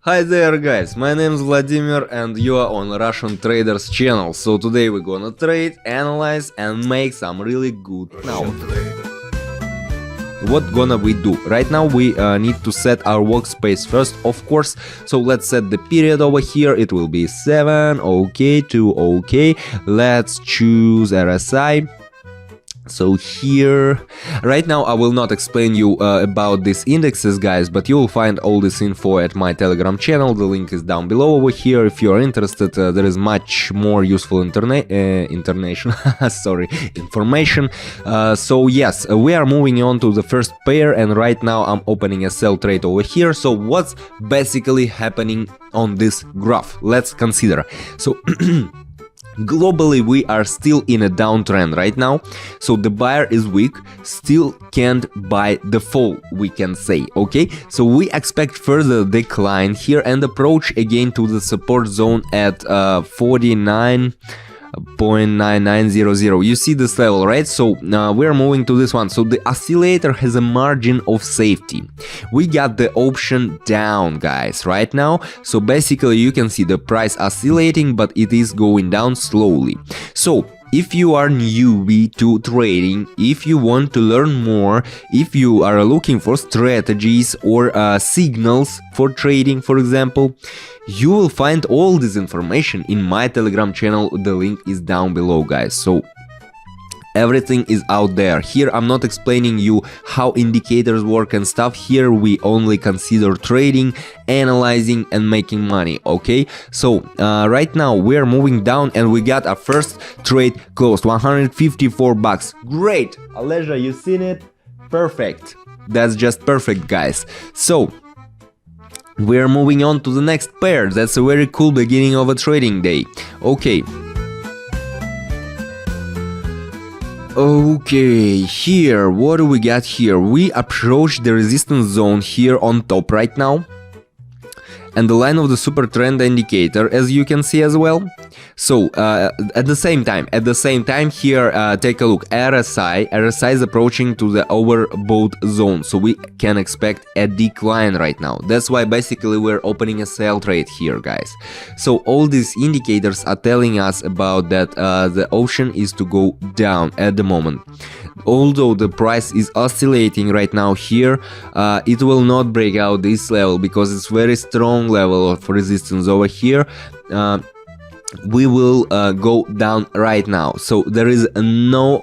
Hi there guys, my name is Vladimir and you are on Russian Traders channel. So today we're gonna trade, analyze and make some really good now. What gonna we do? Right now we need to set our workspace first, of course. So let's set the period over here. It will be 7, okay, 2, okay. Let's choose RSI. So here, right now I will not explain you about these indexes guys, but you will find all this info at my Telegram channel. The link is down below over here. If you are interested, there is much more useful information. So yes, we are moving on to the first pair, and right now I'm opening a sell trade over here. So what's basically happening on this graph? Let's consider. So globally, we are still in a downtrend right now, so the buyer is weak, still can't buy the fall, we can say, okay? So we expect further decline here and approach again to the support zone at 49.9900. You see this level, right? So we're moving to this one. So the oscillator has a margin of safety. We got the option down guys right now. So basically you can see the price oscillating, but it is going down slowly. So if you are newbie to trading, if you want to learn more, if you are looking for strategies or signals for trading, for example, you will find all this information in my Telegram channel. The link is down below guys. So everything is out there. Here I'm not explaining you how indicators work and stuff. Here we only consider trading, analyzing and making money, okay? So right now we are moving down and we got our first trade closed, 154 bucks. Great, Aleja, you seen it? Perfect. That's just perfect guys. So we're moving on to the next pair. That's a very cool beginning of a trading day. Okay. Okay, here, what do we got here? We approach the resistance zone here on top right now, and the line of the super trend indicator, as you can see as well. So at the same time here, take a look. RSI is approaching to the overbought zone, so we can expect a decline right now. That's why basically we're opening a sell trade here guys. So all these indicators are telling us about that the option is to go down at the moment. Although the price is oscillating right now here, it will not break out this level because it's very strong level of resistance over here. We will go down right now, so there is no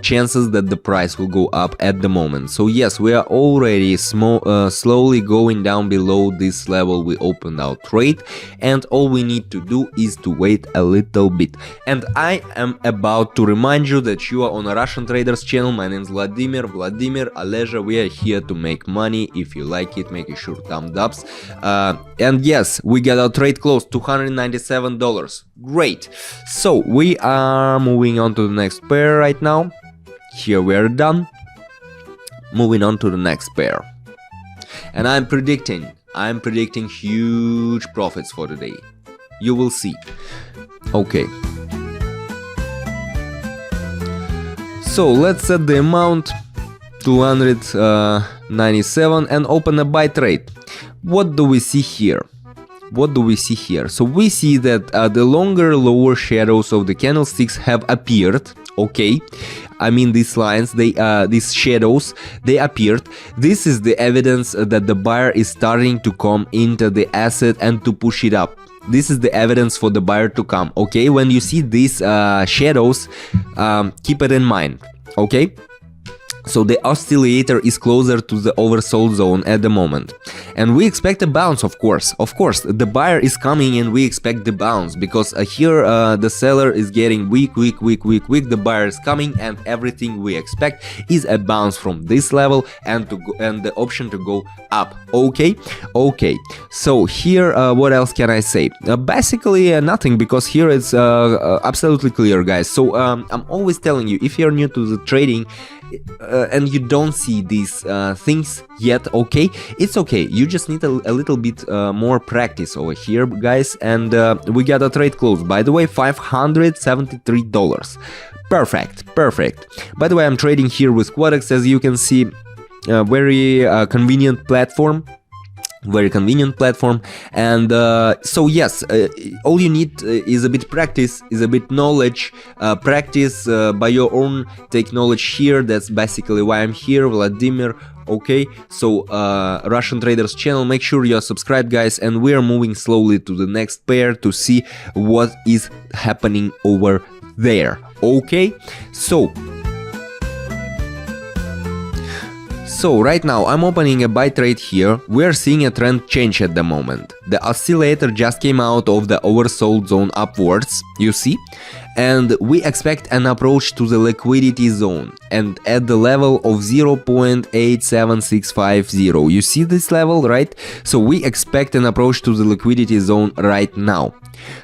chances that the price will go up at the moment. So yes, we are already slowly going down below this level we opened our trade, and all we need to do is to wait a little bit. And I am about to remind you that you are on a Russian Traders channel. My name is Vladimir Aleja. We are here to make money. If you like it, make sure thumbs ups. And yes, we got our trade closed, $297. Great. So we are moving on to the next pair right now. Here we are done. Moving on to the next pair. And I'm predicting huge profits for today. You will see. Okay. So let's set the amount 297 and open a buy trade. What do we see here? So we see that the longer lower shadows of the candlesticks have appeared. Okay, I mean these lines, these shadows, they appeared. This is the evidence that the buyer is starting to come into the asset and to push it up. This is the evidence for the buyer to come. Okay, when you see these shadows, keep it in mind. Okay. So the oscillator is closer to the oversold zone at the moment, and we expect a bounce, of course. The buyer is coming and we expect the bounce, because here the seller is getting weak. The buyer is coming and everything we expect is a bounce from this level and the option to go up. Okay. So here, what else can I say? Basically nothing, because here it's absolutely clear, guys. So I'm always telling you, if you're new to the trading and you don't see these things yet, okay, it's okay. You just need a little bit more practice over here, guys. And we got a trade close, by the way, $573. Perfect. By the way, I'm trading here with Quadex, as you can see. Very convenient platform. Very convenient platform. And so yes, all you need is a bit practice, is a bit knowledge, practice by your own, take knowledge here. That's basically why I'm here, Vladimir. Okay, so Russian Traders channel, make sure you're subscribed, guys, and we are moving slowly to the next pair to see what is happening over there. Okay, so right now I'm opening a buy trade here. We are seeing a trend change at the moment. The oscillator just came out of the oversold zone upwards, you see, and we expect an approach to the liquidity zone and at the level of 0.87650. You see this level, right? So we expect an approach to the liquidity zone right now.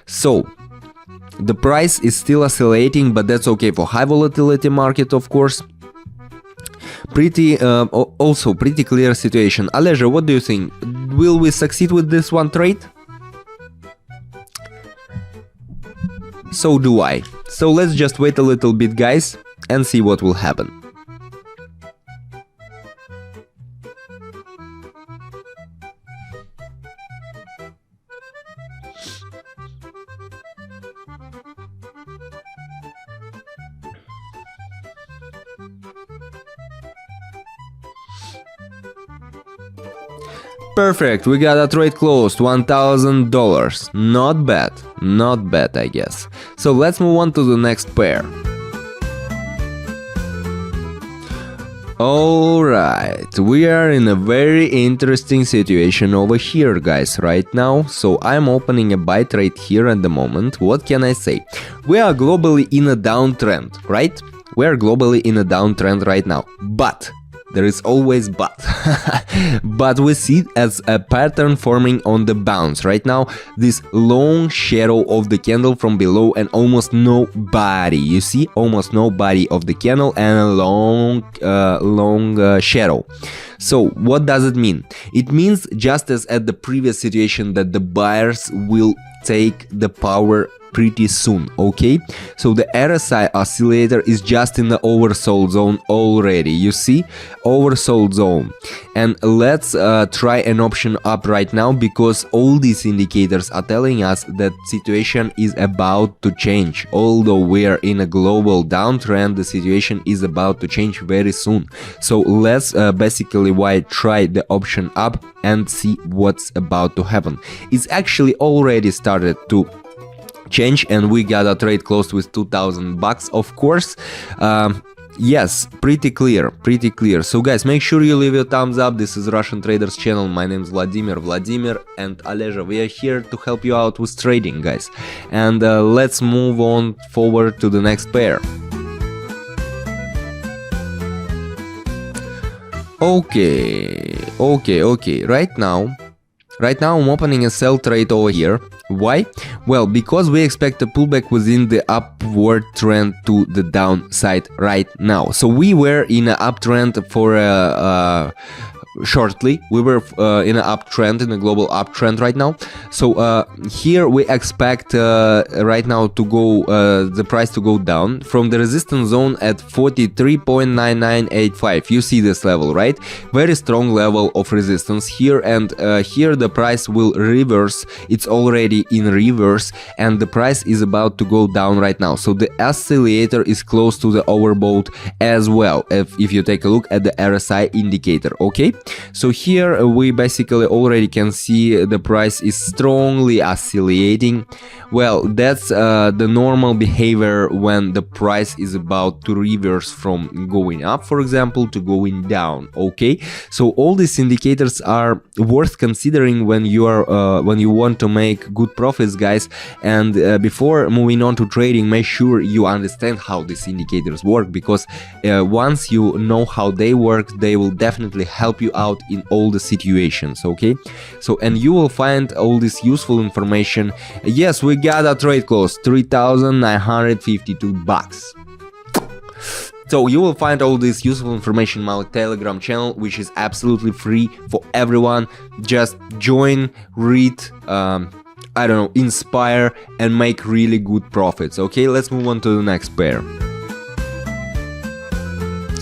So the price is still oscillating, but that's okay for high volatility market, of course. Also pretty clear situation. Aleja, what do you think? Will we succeed with this one trade? So do I. So let's just wait a little bit, guys, and see what will happen. Perfect, we got a trade closed, $1,000. Not bad, not bad, I guess. So let's move on to the next pair. Alright, we are in a very interesting situation over here, guys, right now. So I'm opening a buy trade here at the moment. What can I say? We are globally in a downtrend, right? We are globally in a downtrend right now, but there is always but. But we see it as a pattern forming on the bounce. Right now, this long shadow of the candle from below and almost no body. You see, almost no body of the candle and a long shadow. So what does it mean? It means, just as at the previous situation, that the buyers will take the power pretty soon. Okay, so the RSI oscillator is just in the oversold zone already. You see, oversold zone. And let's try an option up right now, because all these indicators are telling us that situation is about to change. Although we are in a global downtrend, the situation is about to change very soon. So let's basically try the option up and see what's about to happen. It's actually already started to change, and we got a trade closed with $2,000, of course. Yes, pretty clear. So guys, make sure you leave your thumbs up. This is Russian Traders channel. My name is Vladimir and Aleja. We are here to help you out with trading, guys. And let's move on forward to the next pair. Okay. Right now I'm opening a sell trade over here. Why? Well, because we expect a pullback within the upward trend to the downside right now. So we were in an uptrend for shortly. We were in an uptrend, in a global uptrend right now. So here we expect right now to go the price to go down from the resistance zone at 43.9985. You see this level, right? Very strong level of resistance here, and here the price will reverse. It's already in reverse, and the price is about to go down right now. So the oscillator is close to the overbought as well, if you take a look at the RSI indicator. Okay, so here we basically already can see the price is strongly oscillating. Well, that's the normal behavior when the price is about to reverse from going up, for example, to going down. Okay, so all these indicators are worth considering when you are when you want to make good profits, guys. And before moving on to trading, make sure you understand how these indicators work, because once you know how they work, they will definitely help you out in all the situations. Okay, so and you will find all this useful information. Yes, we got a trade close, $3,952. So you will find all this useful information in my Telegram channel, which is absolutely free for everyone. Just join, read, I don't know, inspire, and make really good profits. Okay, let's move on to the next pair.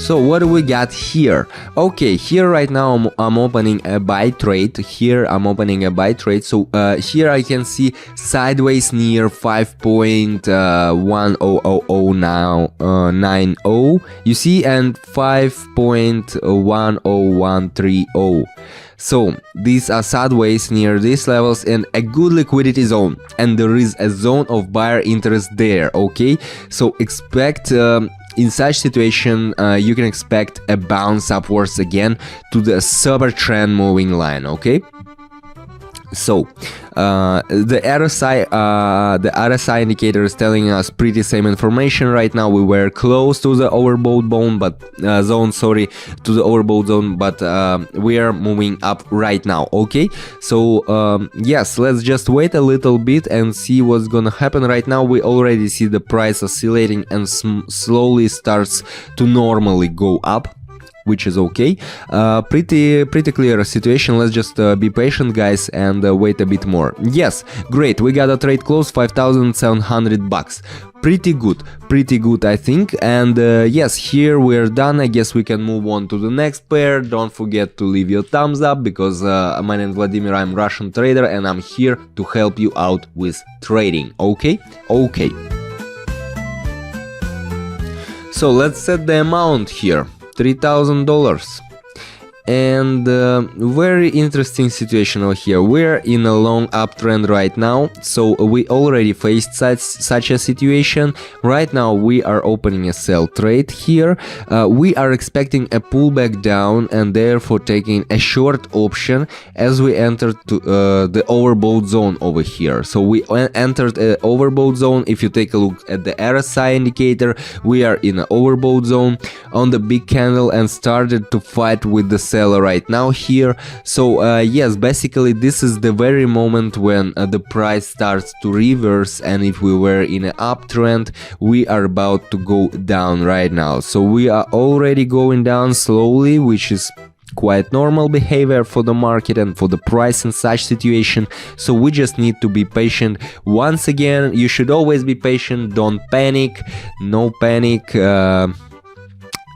So what do we got here? Okay, here right now I'm opening a buy trade. Here I'm opening a buy trade. So here I can see sideways near 5.10090 you see, and 5.10130. So these are sideways near these levels and a good liquidity zone, and there is a zone of buyer interest there. Okay, so expect in such situation you can expect a bounce upwards again to the super trend moving line. Okay, so the RSI indicator is telling us pretty same information. Right now we were close to the overbought zone, but we are moving up right now. Okay, so yes, let's just wait a little bit and see what's gonna happen. Right now we already see the price oscillating and slowly starts to normally go up, which is okay. Pretty clear situation. Let's just be patient, guys, and wait a bit more. Yes, great, we got a trade close, 5,700 bucks. Pretty good, I think. And yes, here we're done. I guess we can move on to the next pair. Don't forget to leave your thumbs up, because my name is Vladimir, I'm Russian trader, and I'm here to help you out with trading. Okay. So let's set the amount here. $3,000. And very interesting situation over here. We're in a long uptrend right now, so we already faced such a situation. Right now we are opening a sell trade here. We are expecting a pullback down and therefore taking a short option as we entered to, the overbought zone over here. So we entered an overbought zone. If you take a look at the RSI indicator, we are in an overbought zone on the big candle and started to fight with the seller right now here. So yes, basically this is the very moment when the price starts to reverse, and if we were in an uptrend, we are about to go down right now. So we are already going down slowly, which is quite normal behavior for the market and for the price in such situation. So we just need to be patient. Once again, you should always be patient, don't panic, no panic.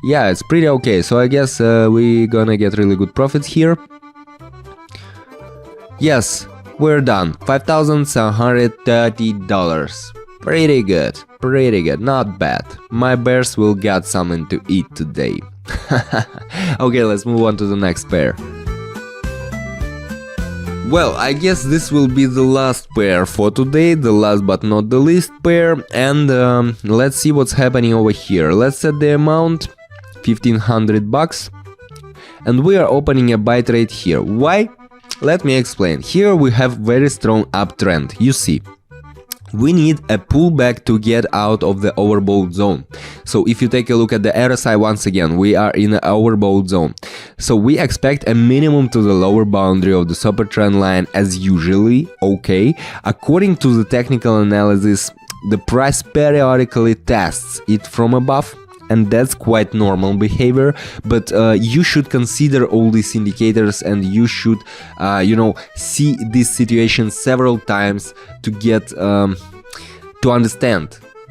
Yeah, it's pretty okay. So I guess we're gonna get really good profits here. Yes, we're done. $5,730. Pretty good, not bad. My bears will get something to eat today. Okay, let's move on to the next pair. Well, I guess this will be the last pair for today, the last but not the least pair, and let's see what's happening over here. Let's set the amount, 1,500 bucks, and we are opening a buy trade here. Why? Let me explain. Here we have very strong uptrend. You see, we need a pullback to get out of the overbought zone. So if you take a look at the RSI, once again, we are in an overbought zone. So we expect a minimum to the lower boundary of the super trend line as usually. Okay, according to the technical analysis, the price periodically tests it from above, and that's quite normal behavior. But you should consider all these indicators, and you should see this situation several times to get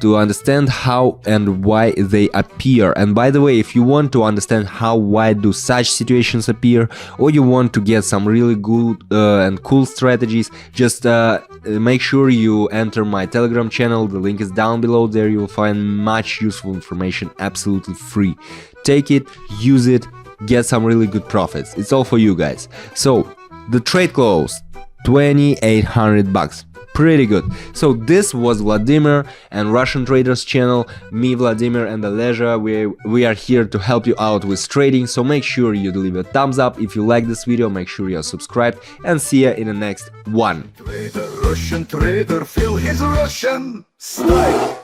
to understand how and why they appear. And by the way, if you want to understand why do such situations appear, or you want to get some really good and cool strategies, just make sure you enter my Telegram channel. The link is down below. There you will find much useful information absolutely free. Take it, use it, get some really good profits. It's all for you guys. So the trade closed, 2,800 bucks. Pretty good. So this was Vladimir and Russian Traders channel. Me, Vladimir, and Aleja. We are here to help you out with trading. So make sure you leave a thumbs up if you like this video. Make sure you're subscribed, and see ya in the next one. Russian trader, feel his Russian style.